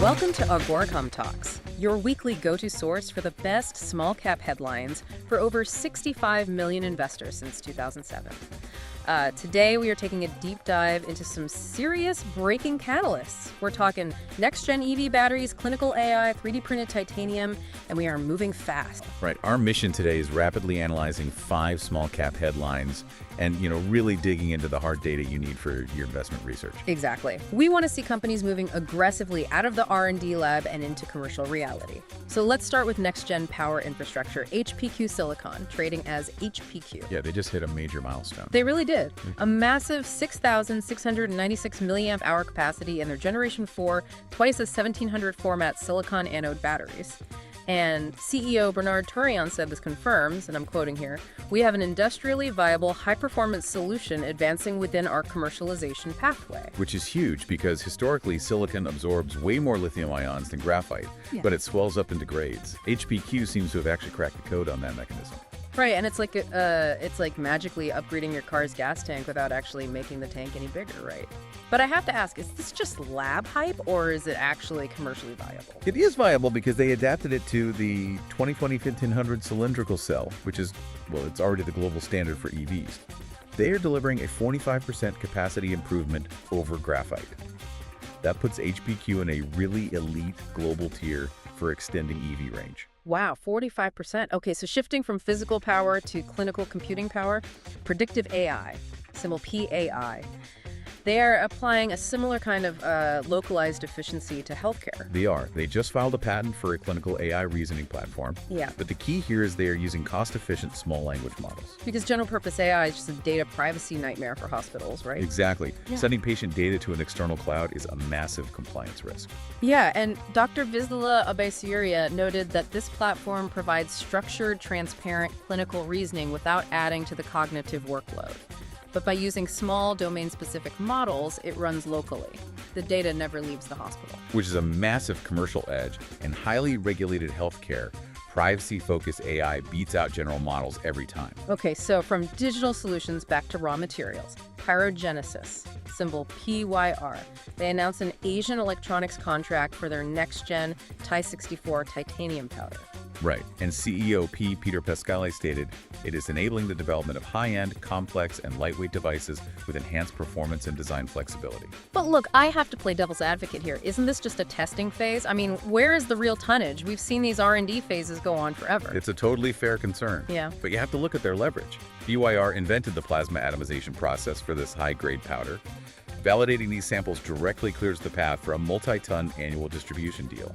Welcome to AGORACOM Talks, your weekly go-to source for the best small-cap headlines for over 65 million investors since 2007. Today, we are taking a deep dive into some serious breaking catalysts. We're talking next-gen EV batteries, clinical AI, 3D printed titanium, and we are moving fast. Right. Our mission today is rapidly analyzing 5 small-cap headlines and, really digging into the hard data you need for your investment research. Exactly. We want to see companies moving aggressively out of the R&D lab and into commercial reality. So let's start with next-gen power infrastructure, HPQ Silicon, trading as HPQ. Yeah, they just hit a major milestone. They really did. A massive 6,696 milliamp hour capacity in their Generation 4, twice as 1700 format silicon anode batteries. And CEO Bernard Turian said this confirms, and I'm quoting here, "We have an industrially viable high-performance solution advancing within our commercialization pathway." Which is huge because historically silicon absorbs way more lithium ions than graphite, but it swells up and degrades. HPQ seems to have actually cracked the code on that mechanism. Right, and it's like magically upgrading your car's gas tank without actually making the tank any bigger, right? But I have to ask, is this just lab hype or is it actually commercially viable? It is viable because they adapted it to the 2020-1500 cylindrical cell, which is, well, it's already the global standard for EVs. They are delivering a 45% capacity improvement over graphite. That puts HPQ in a really elite global tier for extending EV range. Wow, 45%. Okay, so shifting from physical power to clinical computing power, predictive AI, symbol PAI. They are applying a similar kind of localized efficiency to healthcare. They are. They just filed a patent for a clinical AI reasoning platform. Yeah. But the key here is they are using cost-efficient small language models. Because general-purpose AI is just a data privacy nightmare for hospitals, right? Exactly. Yeah. Sending patient data to an external cloud is a massive compliance risk. Yeah, and Dr. Vizla Abesuria noted that this platform provides structured, transparent clinical reasoning without adding to the cognitive workload. But by using small domain-specific models, it runs locally. The data never leaves the hospital. Which is a massive commercial edge. In highly regulated healthcare, privacy-focused AI beats out general models every time. Okay, so from digital solutions back to raw materials. PyroGenesis, symbol PYR. They announced an Asian electronics contract for their next-gen Ti-64 titanium powder. Right, and CEO Peter Pascale stated, "It is enabling the development of high-end, complex, and lightweight devices with enhanced performance and design flexibility." But look, I have to play devil's advocate here. Isn't this just a testing phase? I mean, where is the real tonnage? We've seen these R&D phases go on forever. It's a totally fair concern. Yeah. But you have to look at their leverage. PYR invented the plasma atomization process for this high-grade powder. Validating these samples directly clears the path for a multi-ton annual distribution deal.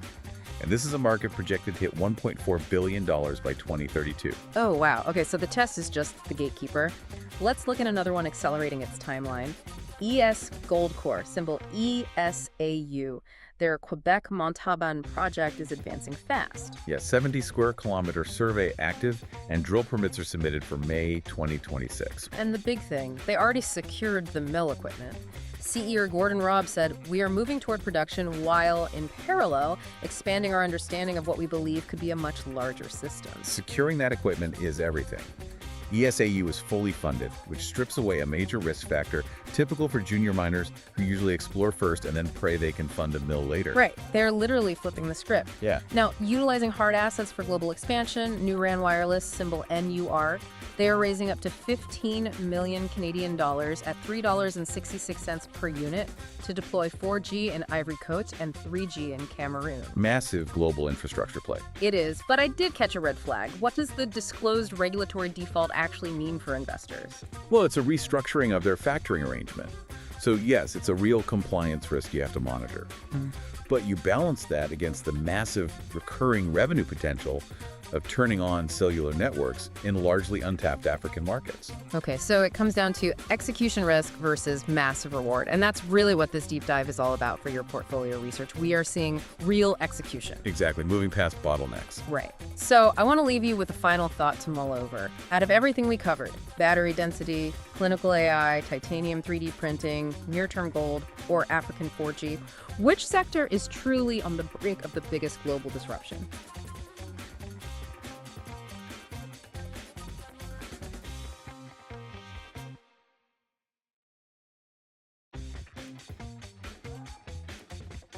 And this is a market projected to hit $1.4 billion by 2032. Oh, wow. Okay, so the test is just the gatekeeper. Let's look at another one accelerating its timeline. ES Goldcore, symbol ESAU. Their Quebec Montauban project is advancing fast. Yeah, 70 square kilometer survey active, and drill permits are submitted for May 2026. And the big thing, they already secured the mill equipment. CEO Gordon Robb said, "We are moving toward production while, in parallel, expanding our understanding of what we believe could be a much larger system." Securing that equipment is everything. ESAU is fully funded, which strips away a major risk factor typical for junior miners who usually explore first and then pray they can fund a mill later. Right. They're literally flipping the script. Yeah. Now, utilizing hard assets for global expansion, NuRAN Wireless, symbol NUR, they are raising up to 15 million Canadian dollars at $3.66 per unit to deploy 4G in Ivory Coast and 3G in Cameroon. Massive global infrastructure play. It is, but I did catch a red flag. What does the disclosed regulatory default actually mean for investors? Well, it's a restructuring of their factoring arrangement. So yes, it's a real compliance risk you have to monitor. But you balance that against the massive recurring revenue potential of turning on cellular networks in largely untapped African markets. Okay, so it comes down to execution risk versus massive reward. And that's really what this deep dive is all about for your portfolio research. We are seeing real execution. Exactly, moving past bottlenecks. Right. So I want to leave you with a final thought to mull over. Out of everything we covered, battery density, clinical AI, titanium 3D printing, near-term gold, or African 4G, which sector is truly on the brink of the biggest global disruption?